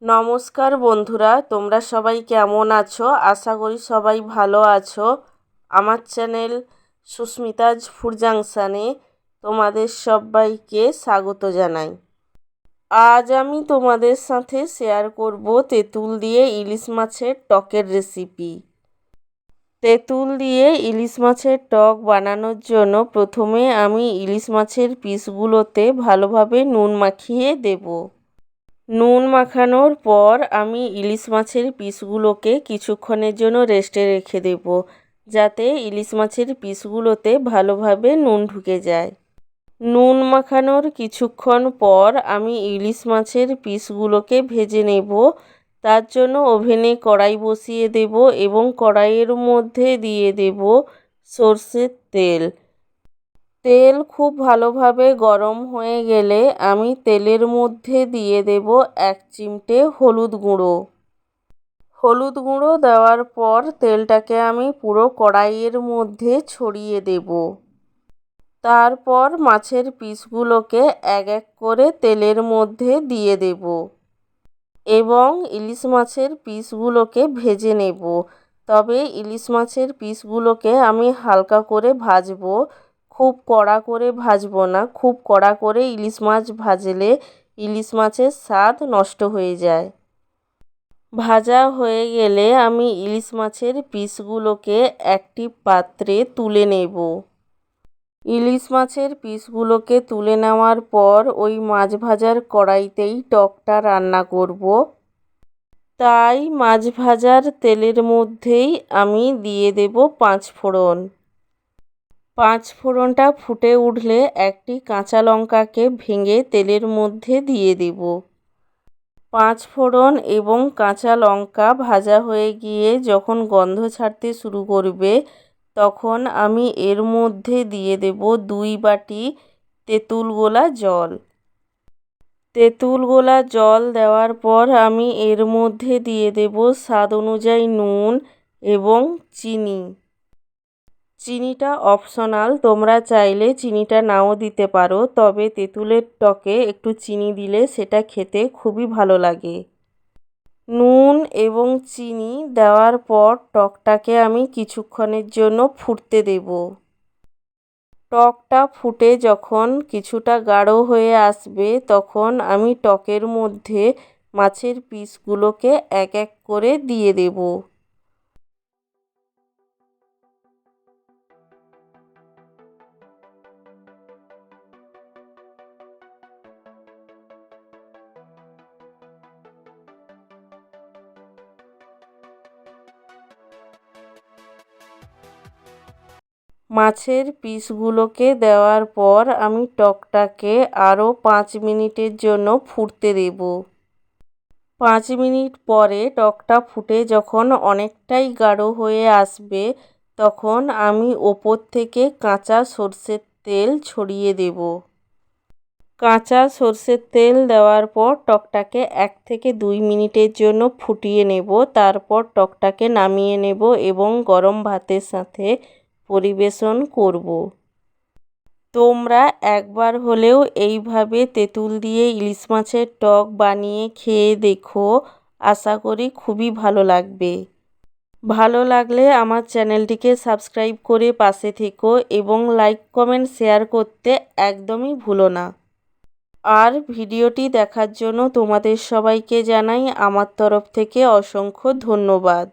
নমস্কার বন্ধুরা, তোমরা সবাই কেমন আছো? আশা করি সবাই ভালো আছো। আমার চ্যানেল সুস্মিতাজ ফুড জাংশানে তোমাদের সবাইকে স্বাগত জানাই। আজ আমি তোমাদের সাথে শেয়ার করব তেঁতুল দিয়ে ইলিশ মাছের টকের রেসিপি। তেঁতুল দিয়ে ইলিশ মাছের টক বানানোর জন্য প্রথমে আমি ইলিশ মাছের পিসগুলোতে ভালোভাবে নুন মাখিয়ে দেব। নুন মাখানোর পর আমি ইলিশ মাছের পিসগুলোকে কিছুক্ষণের জন্য রেস্টে রেখে দেব, যাতে ইলিশ মাছের পিসগুলোতে ভালোভাবে নুন ঢুকে যায়। নুন মাখানোর কিছুক্ষণ পর আমি ইলিশ মাছের পিসগুলোকে ভেজে নেব। তার জন্য ওভেনে কড়াই বসিয়ে দেব এবং কড়াইয়ের মধ্যে দিয়ে দেব সর্ষের তেল। তেল খুব ভালোভাবে গরম হয়ে গেলে আমি তেলের মধ্যে দিয়ে দেব 1 চিমটে হলুদ গুঁড়ো। হলুদ গুঁড়ো দেওয়ার পর তেলটাকে আমি পুরো কড়াইয়ের মধ্যে ছড়িয়ে দেব। তারপর মাছের পিসগুলোকে এক এক করে তেলের মধ্যে দিয়ে দেব এবং ইলিশ মাছের পিসগুলোকে ভেজে নেব। তবে ইলিশ মাছের পিসগুলোকে আমি হালকা করে ভাজবো, খুব কড়া করে ভাজবো না। খুব কড়া করে ইলিশ মাছ ভাজলে ইলিশ মাছের স্বাদ নষ্ট হয়ে যায়। ভাজা হয়ে গেলে আমি ইলিশ মাছের পিসগুলোকে একটি পাত্রে তুলে নেব। ইলিশ মাছের পিসগুলোকে তুলে নেওয়ার পর ওই মাছ ভাজার কড়াইতেই টকটা রান্না করব। তাই মাছ ভাজার তেলের মধ্যেই আমি দিয়ে দেব 5 ফোড়ন। 5 ফোড়নটা ফুটে উঠলে একটি কাঁচা লঙ্কাকে ভেঙে তেলের মধ্যে দিয়ে দেব। 5 ফোড়ন এবং কাঁচা লঙ্কা ভাজা হয়ে গিয়ে যখন গন্ধ ছাড়তে শুরু করবে, তখন আমি এর মধ্যে দিয়ে দেব 2 বাটি তেঁতুল গোলা জল। তেঁতুল গোলা জল দেওয়ার পর আমি এর মধ্যে দিয়ে দেব স্বাদ অনুযায়ী নুন এবং চিনি। চিনিটা অপশনাল, তোমরা চাইলে চিনিটা নাও দিতে পারো, তবে তেঁতুলের টকে একটু চিনি দিলে সেটা খেতে খুবই ভালো লাগে। নুন এবং চিনি দেওয়ার পর টকটাকে আমি কিছুক্ষণের জন্য ফুটতে দেব। টকটা ফুটে যখন কিছুটা গাঢ় হয়ে আসবে, তখন আমি টকের মধ্যে মাছের পিসগুলোকে এক এক করে দিয়ে দেব। মাছের পিসগুলোকে দেওয়ার পর আমি টকটাকে আরও 5 মিনিটের জন্য ফুটতে দেব। 5 মিনিট পরে টকটা ফুটে যখন অনেকটাই গাঢ় হয়ে আসবে, তখন আমি ওপর থেকে কাঁচা সর্ষের তেল ছড়িয়ে দেব। কাঁচা সর্ষের তেল দেওয়ার পর টকটাকে 1 থেকে 2 মিনিটের জন্য ফুটিয়ে নেব। তারপর টকটাকে নামিয়ে নেব এবং গরম ভাতের সাথে পরিবেশন করব। তোমরা একবার হলেও এইভাবে তেঁতুল দিয়ে ইলিশ মাছের টক বানিয়ে খেয়ে দেখো, আশা করি খুবই ভালো লাগবে। ভালো লাগলে আমার চ্যানেলটিকে সাবস্ক্রাইব করে পাশে থেকো এবং লাইক কমেন্ট শেয়ার করতে একদমই ভুলো না। আর ভিডিওটি দেখার জন্য তোমাদের সবাইকে জানাই আমার তরফ থেকে অসংখ্য ধন্যবাদ।